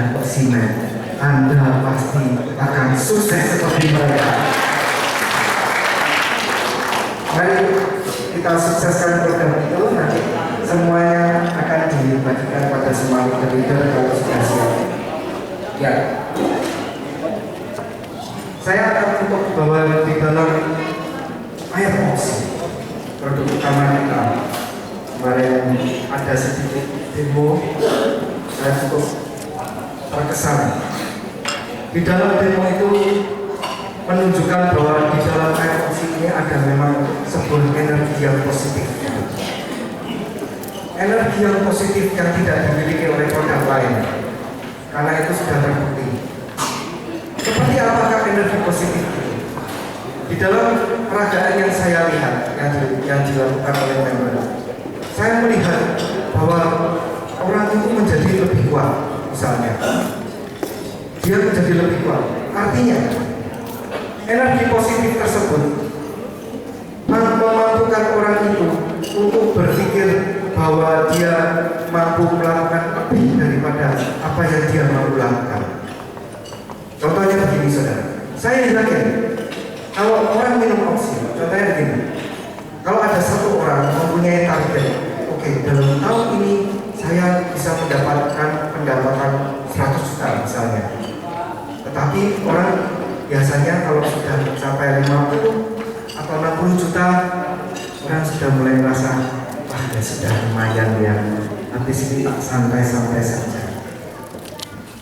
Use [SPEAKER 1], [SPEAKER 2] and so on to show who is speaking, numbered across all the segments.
[SPEAKER 1] dan Oksimen, Anda pasti akan sukses seperti mereka. Mari kita sukseskan program itu, nanti semuanya akan dibagikan pada semua leader kalau sudah siap. Ya, saya akan untuk bawa di dalam air oksi produk utama kita. Kemarin ada sedikit demo, saya cukup terkesan. Di dalam demo itu menunjukkan bahwa di dalam air oksi ini ada memang sebuah energi yang positif. Energi yang positif yang tidak dimiliki oleh produk lain, karena itu sudah terbukti. Seperti apakah energi positif itu? Di dalam peragaan yang saya lihat yang dilakukan oleh member, saya melihat bahwa orang itu menjadi lebih kuat. Misalnya, dia menjadi lebih kuat. Artinya, energi positif tersebut memampukan orang itu untuk berpikir bahwa dia mampu melakukan lebih daripada apa yang dia mampu lakukan. Contohnya begini, saudara. Saya yakin kalau orang minum oksi, contohnya begini. Kalau ada satu orang mempunyai target, oke, dalam tahun ini saya bisa mendapatkan pendapatan 100 juta misalnya. Tetapi orang biasanya kalau sudah mencapai 50 atau 60 juta, orang sudah mulai merasa, wah ya sudah lumayan ya, habis ini tak santai-santai saja.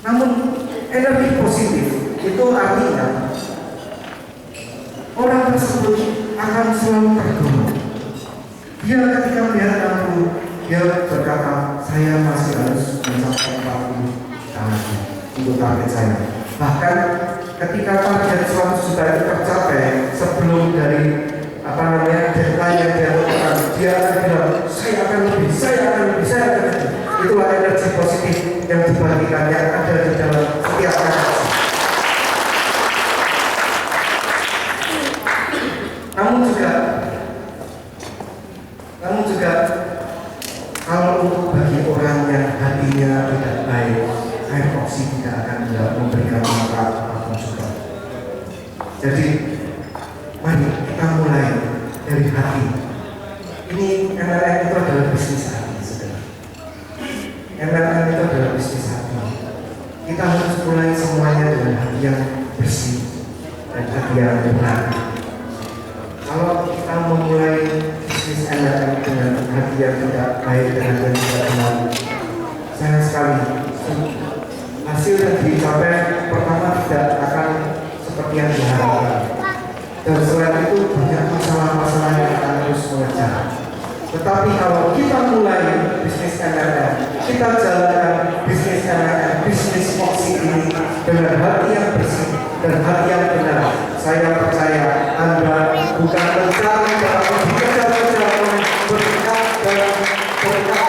[SPEAKER 1] Namun energi positif itu artinya orang tersebut akan selalu tergolong. Dia ketika melihat lampu, dia berkata, saya masih harus mencapai 40 juta lagi untuk target saya. Bahkan ketika target 100 juta itu tercapai sebelum dari deadline yang dia lakukan, dia akan bilang, saya akan lebih. Itulah energi positif yang dibagikan, yang ada di dalam setiap aksi. Namun juga kalau untuk bagi orang yang hatinya tidak baik, air oksi tidak akan memberikan manfaat apapun juga. Jadi mari kita mulai dari hati. Ini MLM itu adalah bisnis hati, saudara. MLM itu adalah bisnis hati. Kita harus mulai semuanya dengan hati yang bersih dan hati yang benar. Kalau kita memulai bisnis MLM dengan hati yang tidak baik dan hati yang tidak benar, sayang sekali hasil yang dicapai pertama tidak akan seperti yang diharapkan. Dan selain itu banyak masalah-masalah yang akan terus mengejar. Tetapi kalau kita mulai bisnis MLM, kita jalankan bisnis MLM, bisnis oksi ini dengan hati yang bersih dan hati yang benar, saya percaya Anda bukan mencari tetapi dikejar-kejar oleh berkat dan berkat.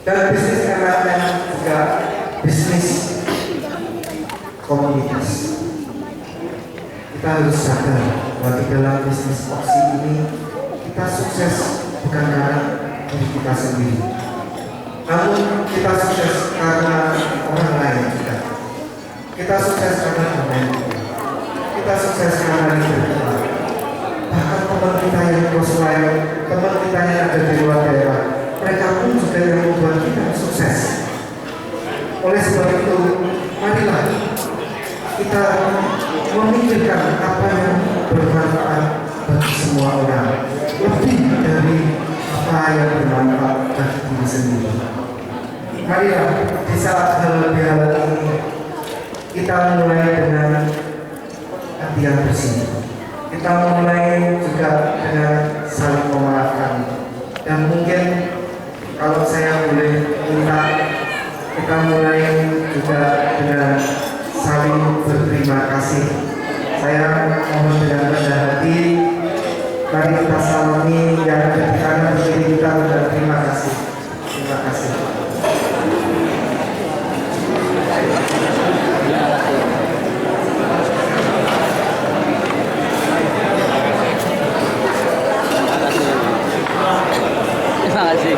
[SPEAKER 1] Dan bisnis MLM juga bisnis komunitas. Kita harus sadar bahwa di dalam bisnis oksi ini kita sukses bukan karena diri kita sendiri, namun kita sukses karena orang lain juga. Kita sukses karena teman kita sukses karena leader kita, bahkan teman kita yang close lain, teman kita yang ada di luar daerah, mereka pun juga yang membuat kita sukses. Oleh sebab itu, marilah kita memikirkan apa yang bermanfaat bagi semua orang, lebih dari apa yang bermanfaat bagi diri sendiri. Marilah di saat hal ini kita mulai dengan hati yang bersih. Kita mulai juga dengan saling memaafkan. Dan mungkin kalau saya boleh minta, kita mulai juga dengan saling berterima kasih. Saya mohon dengan rendah hati, mari kita salami yang ada di kanan kiri kita berterima kasih. Terima kasih.
[SPEAKER 2] Terima kasih.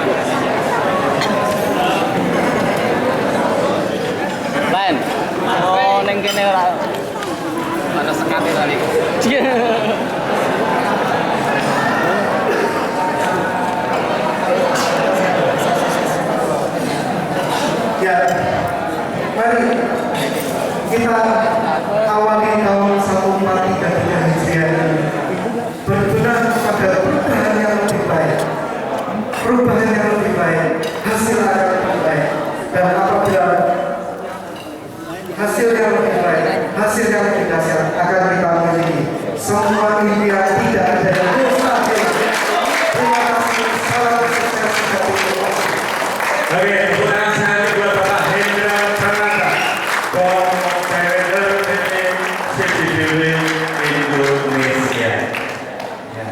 [SPEAKER 2] Oke, tepuk tangan sekali buat Bapak Hendra Pranata, Co-Operator PT CGDW Indonesia. Ya.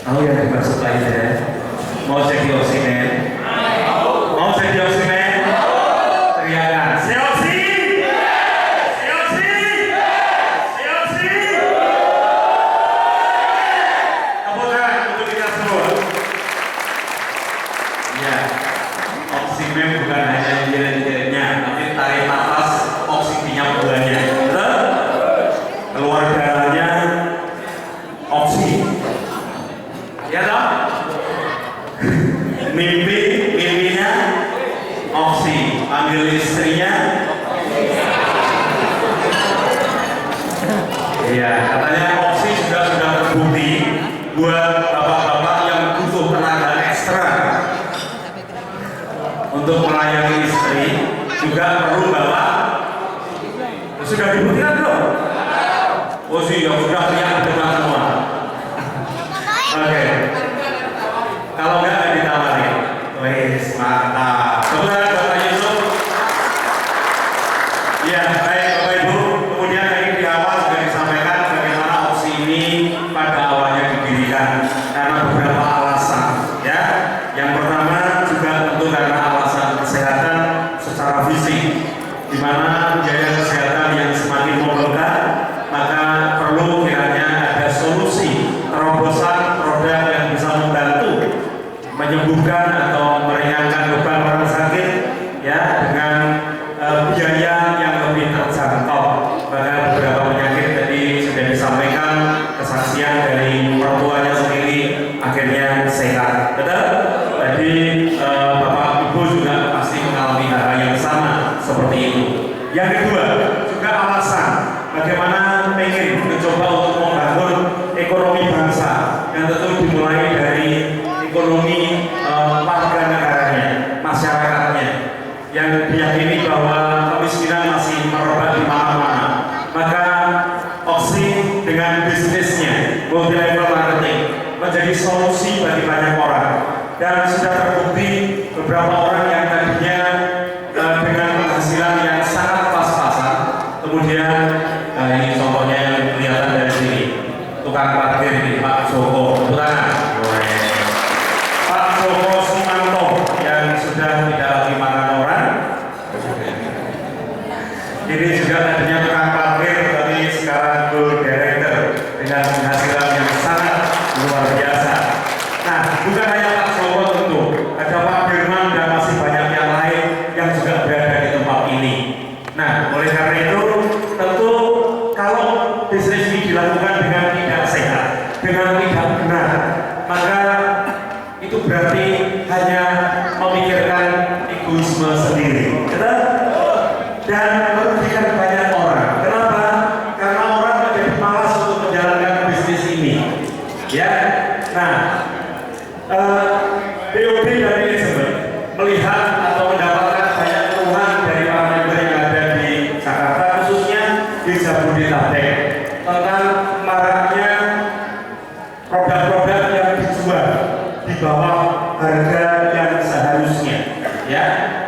[SPEAKER 2] Tahu yang dimaksud lainnya? Mau jadi oksigen? Mau jadi oksigen? Teriakan, seoksi! Seoksi! Seoksi! Tepuk tangan untuk kita semua. Ya, oksigen bukan hanya nyirit-nyiritnya, tapi tarik nafas oksigennya buahnya. Betul? Keluar darahnya oksi. Ya toh? Mimpinya oksi. Panggil istrinya. Iya, katanya oksi sudah terbukti buat bapak-bapak yang butuh tenaga ekstra untuk melayani istri, juga perlu bawa. Sudah dibuktikan belum? Oh sih, yang sudah teriak depan semua. Oke. Kalau enggak ditawarin. Wes, mantap. Kemudian Bapak Yusuf. Ya, baik Bapak Ibu. Kemudian tadi di awal sudah disampaikan bagaimana opsi ini pada awalnya didirikan karena beberapa alasan. Ya, yang pertama juga tentu karena alasan kesehatan secara fisik, di mana biaya kesehatan yang semakin membengkak, maka perlu kiranya ada solusi terobosan produk yang bisa membantu menyembuhkan atau meringankan beban orang sakit, ya, dengan biaya yang lebih terjangkau. Karena beberapa penyakit tadi sudah disampaikan kesaksian dari mertuanya sendiri akhirnya sehat. Betul? Tadi Bapak Ibu juga pasti mengalami hal yang sama seperti itu. Yang kedua, juga alasan bagaimana pengen mencoba untuk membangun ekonomi bangsa yang tentu dimulai dari ekonomi warga negaranya, masyarakatnya, yang diyakini bahwa kemiskinan masih merebak di mana-mana. Maka Oksi dengan bisnisnya multi level marketing menjadi solusi bagi banyak orang, dan sudah terbukti beberapa orang yang tadinya dengan penghasilan yang sangat pas-pasan, kemudian ini contohnya yang kelihatan dari sini, tukang parkir di Pak Joko, betulan Pak Joko Sumanto yang sudah tidak lagi makan orang. Ini juga tadinya tukang parkir, tapi sekarang gold director dengan penghasilan yang sangat luar biasa. Nah, bukan hanya Pak Joko tentu, ada Pak Firman dan masih banyak yang lain yang juga berada di tempat ini. Nah, oleh karena itu, tentu kalau bisnis ini dilakukan dengan tidak sehat, dengan tidak benar, maka itu berarti hanya memikirkan egoisme sendiri, betul? Dan merugikan banyak orang. Kenapa? Karena orang menjadi malas untuk menjalankan bisnis ini. Ya, nah, BOD dan manajemen melihat atau mendapatkan banyak keluhan dari para member yang ada di Jakarta, khususnya di Jabodetabek, tentang maraknya produk-produk yang dijual di bawah harga yang seharusnya, ya,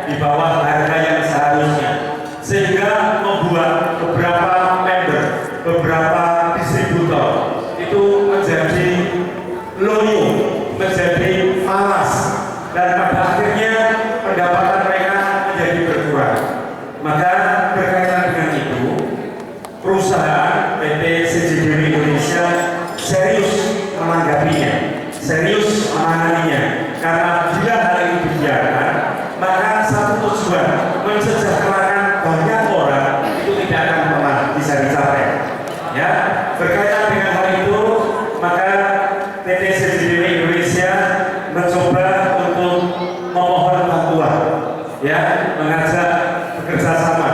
[SPEAKER 2] di bawah harga yang seharusnya, sehingga membuat beberapa member, beberapa distributor itu menjadi loyo, menjadi malas, dan pada akhirnya pendapatan mereka menjadi berkurang. Maka berkaitan dengan itu, perusahaan PT CGDW Indonesia serius menanggapinya, serius menanganinya, karena bila hal ini dibiarkan, maka satu tujuan mensejahterakan banyak orang itu tidak akan pernah bisa dicapai. Ya, berkaitan dengan hal itu, maka PT CGDW Indonesia mencoba untuk memohon bantuan, ya, mengajak bekerja sama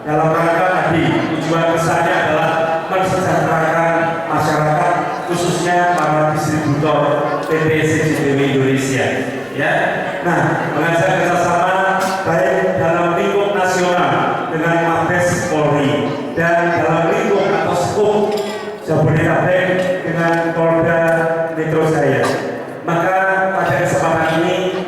[SPEAKER 2] dalam rangka tadi, tujuan besarnya adalah mensejahterakan masyarakat, khususnya para distributor PT CGDW Indonesia. Ya, nah, mengajak kerjasama baik dalam lingkup nasional dengan Mabes Polri dan dalam lingkup atau skup Jabodetabek dengan Polda Metro Jaya. Maka pada kesempatan ini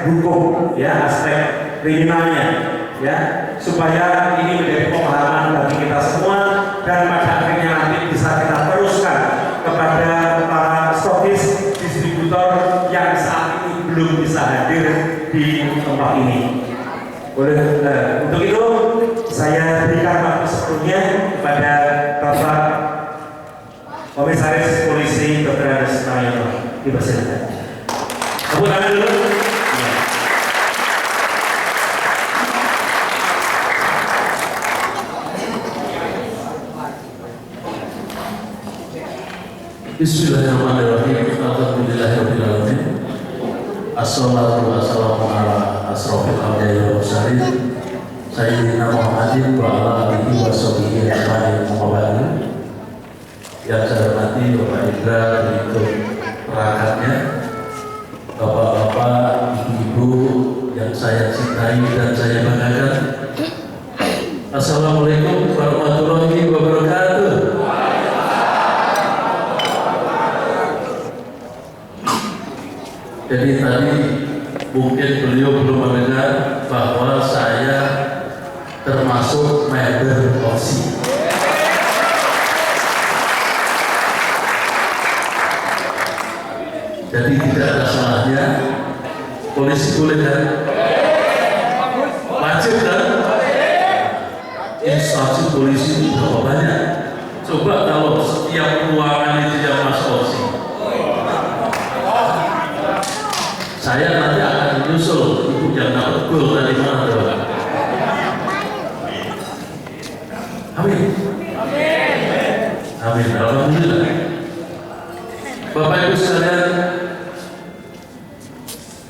[SPEAKER 2] hukum, ya, aspek kriminalnya, ya, supaya ini menjadi pemahaman bagi kita semua dan pada akhirnya nanti bisa kita teruskan kepada para stokis distributor yang saat ini belum bisa hadir di tempat ini. Boleh, untuk itu saya berikan waktu sepenuhnya kepada Bapak Komisaris Polisi Dr. Andes Nayono. Dipersilakan. Tepuk tangan dulu.
[SPEAKER 3] Bismillahirrahmanirrahim. Alhamdulillahirabbil alamin. Assalatu wassalamu ala asrofil anbiya'i wal mursalin sayyidina Muhammadin wa ala alihi wa sahbihi ajma'in. Yang saya hormati Bapak Indra berikut perangkatnya, Bapak-bapak, ibu-ibu yang saya cintai dan saya banggakan. Assalamualaikum warahmatullahi wabarakatuh. Jadi tadi mungkin beliau belum mendengar bahwa saya termasuk member OSI. Jadi tidak ada salahnya polisi boleh kan? Wajib kan? Instansi polisi itu berapa banyak? Coba kalau setiap ruangan itu yang masuk OSI, saya nanti akan menyusul ibu yang dapat gol dari mana tuh? Amin. Amin. Alhamdulillah. Bapak Ibu sekalian,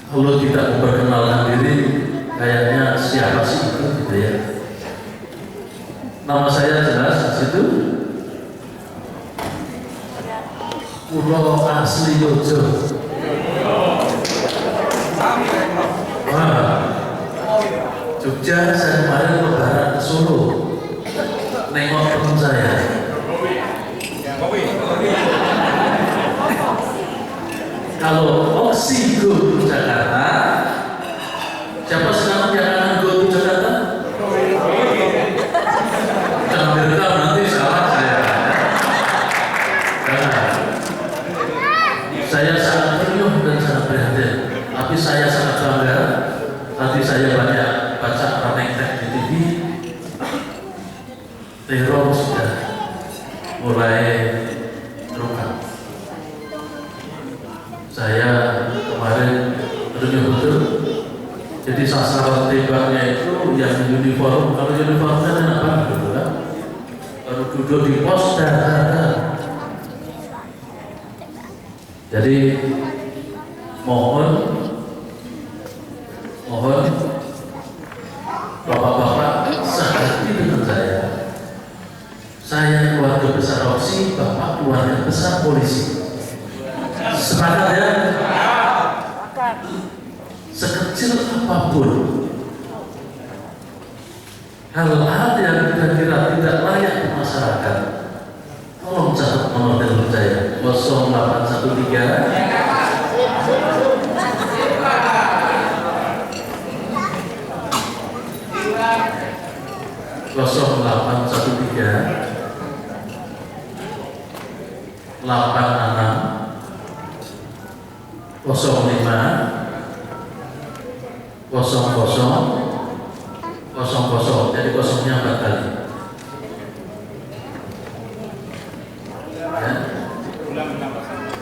[SPEAKER 3] kalau tidak memperkenalkan diri, kayaknya siapa sih itu gitu ya? Nama saya jelas di situ. Pulau asli Yojo. Wah, Jogja saya kemarin lebaran ke Solo, nengok teman saya. Kalau OSI go to Jakarta, siapa sekarang yang akan go to Jakarta? Jangan direkam nanti salah saya. Saya sangat ternyuh dan sangat prihatin. Tapi saya sangat bangga. Tadi saya banyak baca ranking di TV. Teror sudah mulai terungkap. Saya kemarin terjun betul. Jadi sasaran tembaknya itu yang uniform. Kalau uniform kan apa gitu kan? Baru duduk di pos dan jadi mohon bapak-bapak sehati dengan saya. Saya keluarga besar OSI, bapak keluarga besar polisi. Sepakat ya? Sekecil apapun hal-hal yang kira-kira tidak layak di masyarakat, tolong catat nomor telepon saya 0813 jadi kosongnya 4 kali ya.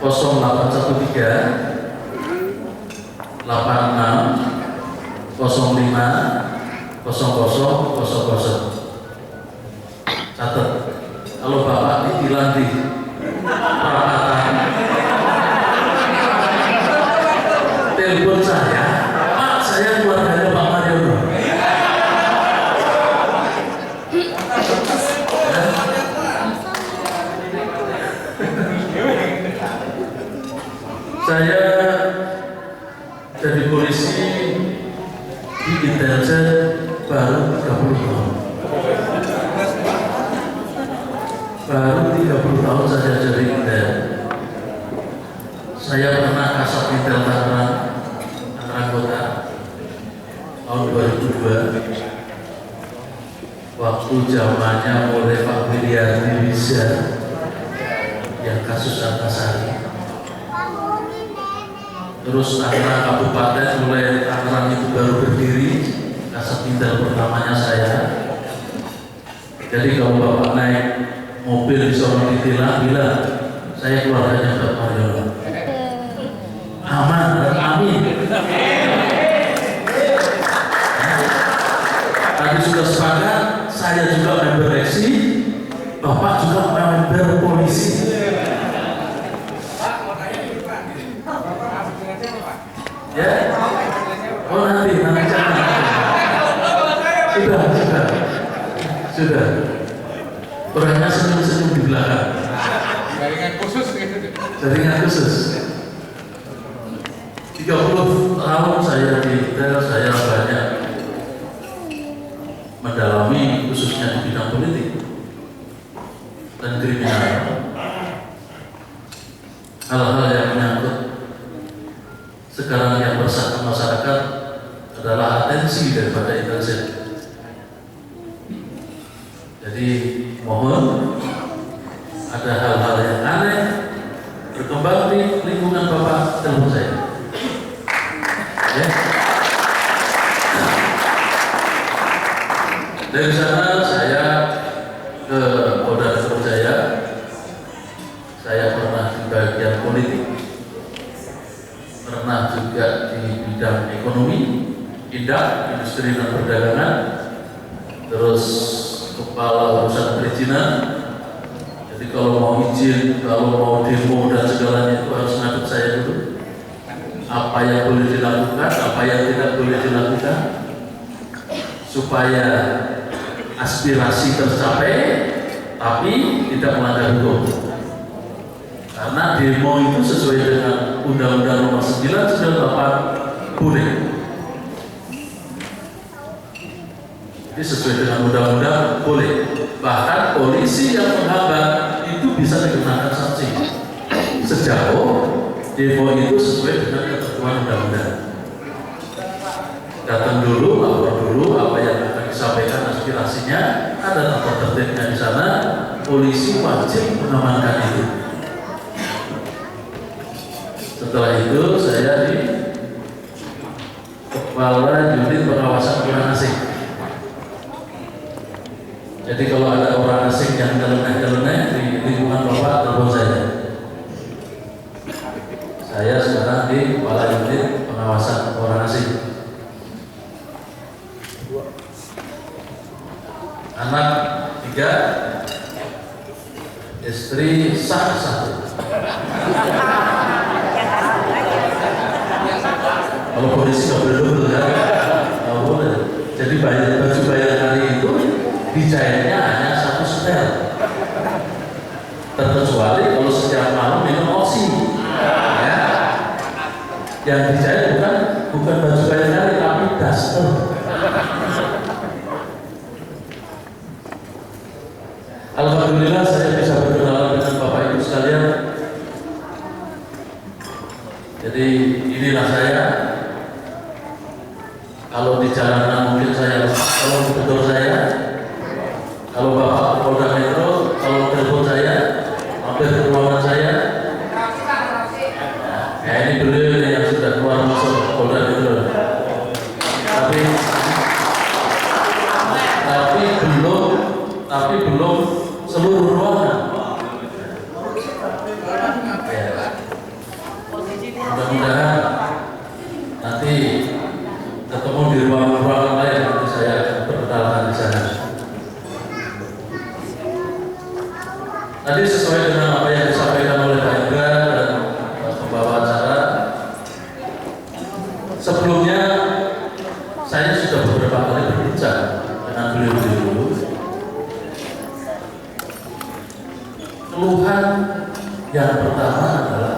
[SPEAKER 3] 0813 86 05 0000. Catat. Kalau bapak ditilang di perapatan, telepon saya, Pak, saya keluarganya Pak Mariono. Saya jadi polisi di intelijen baru 30 tahun. Baru 30 tahun saya jadi intel. Saya pernah kasat intel Tangerang Kota. waktu zamannya mulai Pak William bisa yang kasus Antasari. Terus Tangerang Kabupaten mulai Tangerang itu baru berdiri, Kasat Pindah pertamanya saya. Jadi kalau Bapak naik mobil di Solo ditilang, bilang saya keluarganya Pak Mariono. Aman dan amin. Tadi sudah sepakat, saya juga member reksi, Bapak juga member polisi. Ya, oh nanti jangan. Sudah. Orangnya senyum-senyum di belakang. Jaringan khusus. 30 tahun saya di Intel, saya banyak mendalami khususnya di bidang politik dan kriminal. Hal-hal yang menyangkut sekarang yang meresahkan masyarakat adalah atensi daripada intelijen. Jadi mohon, ada hal-hal yang aneh berkembang di lingkungan Bapak, telepon saya. Ya. Dari sana saya ke Polda Metro Jaya. Saya pernah di bagian politik, pernah juga di bidang ekonomi, industri dan perdagangan, terus kepala urusan perizinan. Jadi kalau mau izin, kalau mau demo dan segalanya itu harus ngadep saya dulu. Apa yang boleh dilakukan, apa yang tidak boleh dilakukan, supaya aspirasi tercapai, tapi tidak melanggar hukum. Karena demo itu sesuai dengan Undang-Undang Nomor 9/98 boleh. Jadi sesuai dengan undang-undang boleh. Bahkan polisi yang menghambat itu bisa dikenakan sanksi sejauh demo itu sesuai dengan ketentuan undang-undang. Datang dulu, lapor dulu apa yang akan disampaikan aspirasinya, ada tata tertibnya di sana. Polisi wajib mengamankan itu. Setelah itu saya di Kepala Unit Pengawasan Orang Asing. Jadi kalau ada orang asing yang nyeleneh-nyeleneh di lingkungan Bapak, telepon saya. Saya sekarang di Kepala Unit Pengawasan Orang Asing. Anak 3, istri sah 1. Kalau polisi nggak boleh double kan? Nggak boleh. Jadi baju bayar hari itu dijahitnya hanya 1 setel. Terkecuali kalau setiap malam minum oksi. Ya. Yang dijahit bukan baju bayar hari, tapi daster. Alhamdulillah saya bisa berkenalan dengan Bapak Ibu sekalian. Jadi inilah saya. Kalau di jalanan mungkin saya tolong tegur saya. Kalau Bapak Polda Metro, kalau telepon saya, mampir ke ruangan saya. Ya ini beliau yang sudah keluar masuk Polda Metro. Tapi belum seluruh ruangan. Ya. Mudah-mudahan nanti ketemu di ruangan lain, nanti saya akan berkenalan di sana. Tadi sesuai dengan apa yang disampaikan oleh Pak Indra dan pembawa acara. Sebelumnya saya sudah beberapa kali berbicara dengan beliau-beliau. Keluhan yang pertama adalah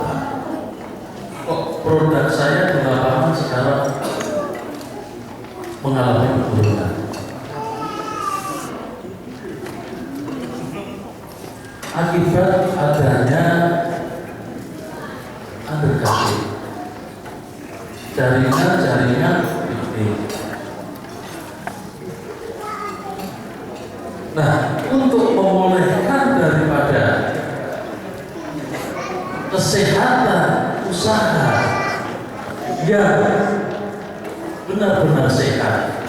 [SPEAKER 3] kok produk saya di lapangan sekarang mengalami penurunan. Akibat adanya undercutting, jaringan ini Nah, untuk memulihkan daripada kesehatan usaha yang benar-benar sehat,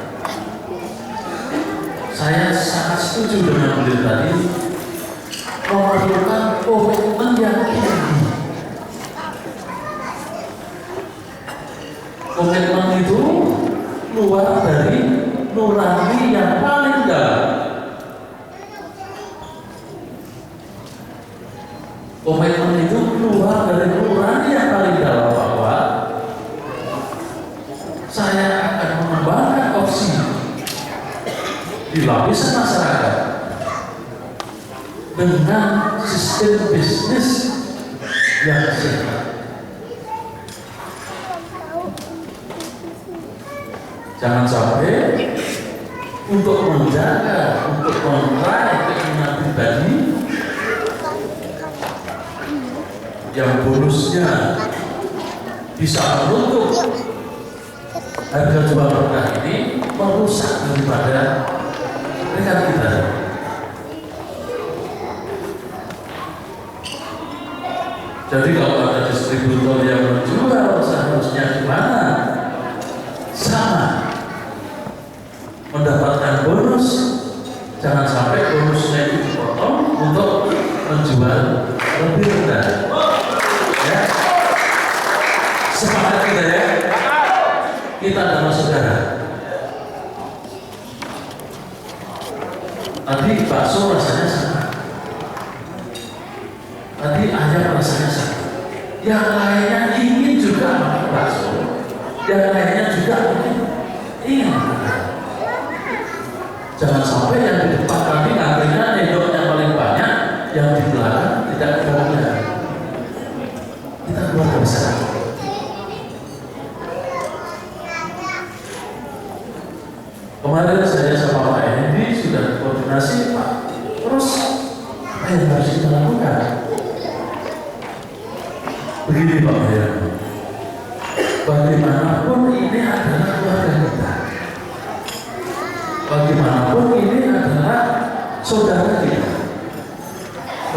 [SPEAKER 3] saya sangat setuju dengan beliau tadi, memerlukan komitmen yang tinggi. Komitmen itu keluar dari nurani yang paling dalam. Komitmen itu keluar dari nurani yang paling dalam, bahwa saya akan mengembangkan opsi di lapisan masyarakat dengan sistem bisnis yang sehat. Jangan sampai untuk menjaga, untuk meraih keinginan pribadi yang bonusnya bisa menutup harga jual rendah ini, merusak daripada rekan kita. Jadi kalau ada distributor yang menjual, seharusnya gimana? Sama, mendapatkan bonus. Jangan sampai bonusnya itu dipotong untuk menjual lebih rendah. Ya, sepakat kita ya. Kita adalah saudara. Tadi bakso rasanya sama, tadi ayam rasanya sama, yang lainnya ingin juga makan bakso, yang lainnya juga ingin makan. Jangan sampai yang di depan kami nantinya endoknya paling banyak, yang di belakang tidak kebagian. Kita keluarga besar. Kemarin saya sama Pak Hendy sudah koordinasi, Pak. Terus apa yang harus kita lakukan? Begini Pak Hendy, bagaimanapun ini adalah keluarga kita. Bagaimanapun ini adalah saudara kita.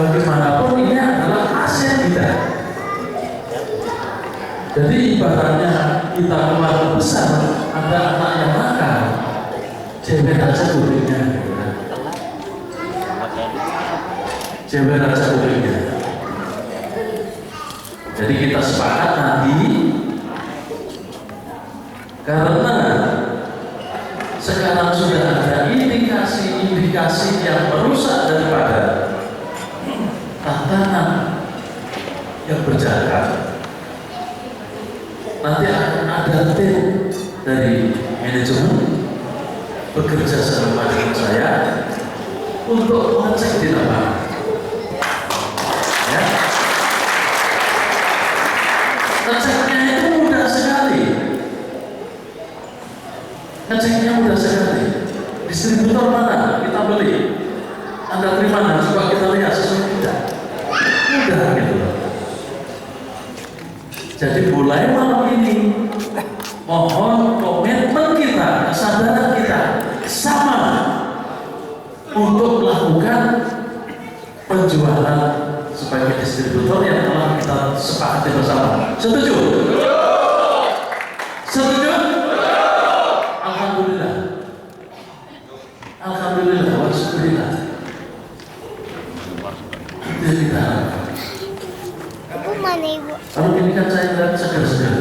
[SPEAKER 3] Bagaimanapun ini adalah aset kita. Jadi ibaratnya kita keluarga besar, ada anak yang nakal, cewek aja kupingnya, cewek aja kupingnya. Jadi kita sepakat nanti, karena sekarang sudah ada indikasi yang merusak daripada tatanan yang berjalan. Nanti akan ada tim dari manajemen bekerja sama dengan saya untuk mengecek di lapangan. Ya. Ngeceknya itu mudah sekali. Ngeceknya mudah sekali. Distributor mana kita beli, Anda terima nggak? Coba kita lihat sesuai tidak. Mudah gitu. Jadi mulai malam ini mohon komitmen kita, kesadaran kita sama untuk melakukan penjualan sebagai distributor yang telah kita sepakati bersama. Setuju? Setuju? Alhamdulillah. Alhamdulillah. Alhamdulillah. Itu kita.
[SPEAKER 4] Aku mana ibu?
[SPEAKER 3] Kalau ini kan saya lihat segar-segar.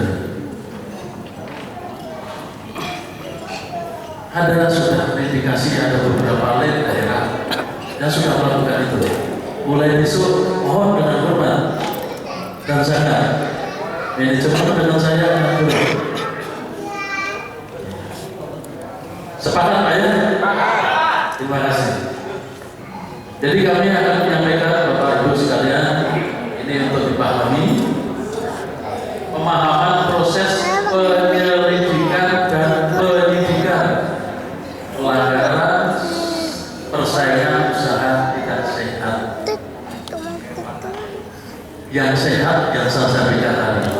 [SPEAKER 3] Ada sudah indikasi ada beberapa lain daerah yang sudah melakukan itu. Mulai besok mohon dengan hormat dan sangat manajemen dengan saya akan turun. Sepakat Pak ya? Terima kasih. Jadi kami akan menyampaikan Bapak Ibu sekalian, ini untuk dipahami pemahaman proses penyelidikan dan penyidikan pelanggaran persaingan usaha tidak sehat. Yang sehat yang saya sampaikan tadi.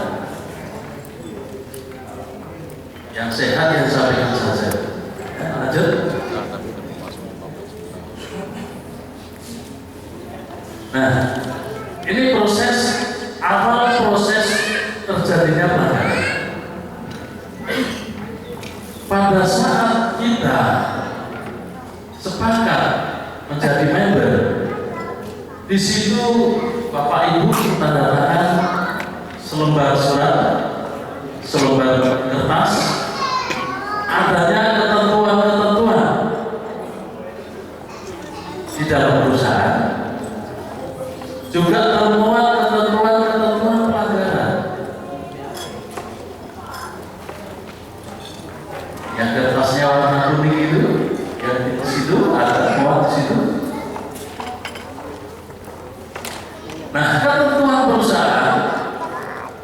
[SPEAKER 3] Yang sehat yang saya sampaikan saja. Lanjut. Nah, ini proses awal proses terjadinya pelanggaran. Pada saat kita sepakat menjadi member, di situ Bapak Ibu tanda tangan selembar surat, selembar kertas, adanya ketentuan-ketentuan di dalam perusahaan, juga termuat ketentuan-ketentuan pelanggaran. Yang kertasnya warna kuning itu, yang di situ ada muat di situ. Nah, ketentuan perusahaan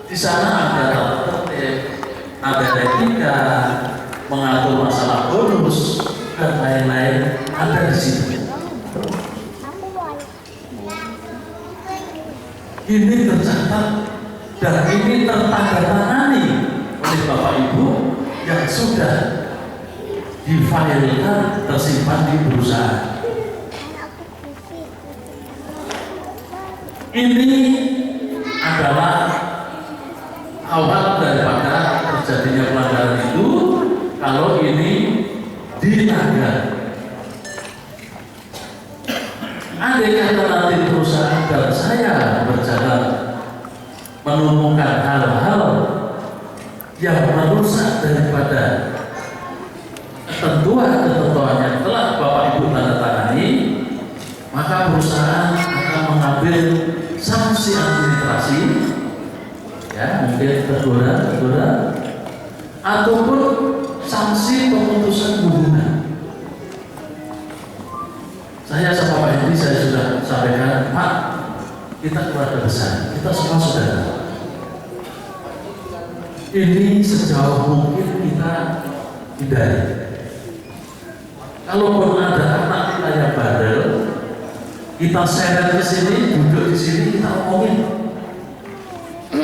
[SPEAKER 3] di sana ada tertib, ada etika, mengatur masalah bonus dan lain-lain ada di situ. Ini tercatat dan ini tertandatangani oleh Bapak Ibu yang sudah difailkan tersimpan di perusahaan. Ini adalah awal daripada terjadinya pelanggaran itu kalau ini dilanggar. Andai kata nanti perusahaan dan saya berjalan menemukan hal-hal yang merusak daripada ketentuan yang telah Bapak Ibu tanda tangani, maka perusahaan akan mengambil sanksi administrasi, ya mungkin teguran, ataupun sanksi pemutusan hubungan. Saya sama Pak Hendy saya sudah sampaikan, Pak, kita keluarga besar, kita semua saudara. Ini sejauh mungkin kita hindari. Kalaupun ada anak kita yang bandel, kita seret ke sini, duduk di sini, kita omongin.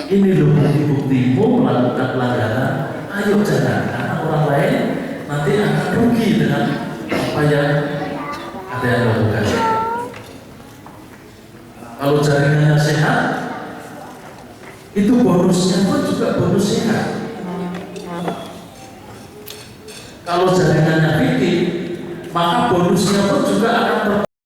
[SPEAKER 3] Ini loh bukti-buktimu melakukan pelanggaran. Ayo jangan, karena orang lain nanti akan rugi dengan apa yang ada yang lakukan. Kalau jaringannya sehat, itu bonusnya pun juga bonus sehat. Kalau jaringannya fikih, maka bonusnya pun juga akan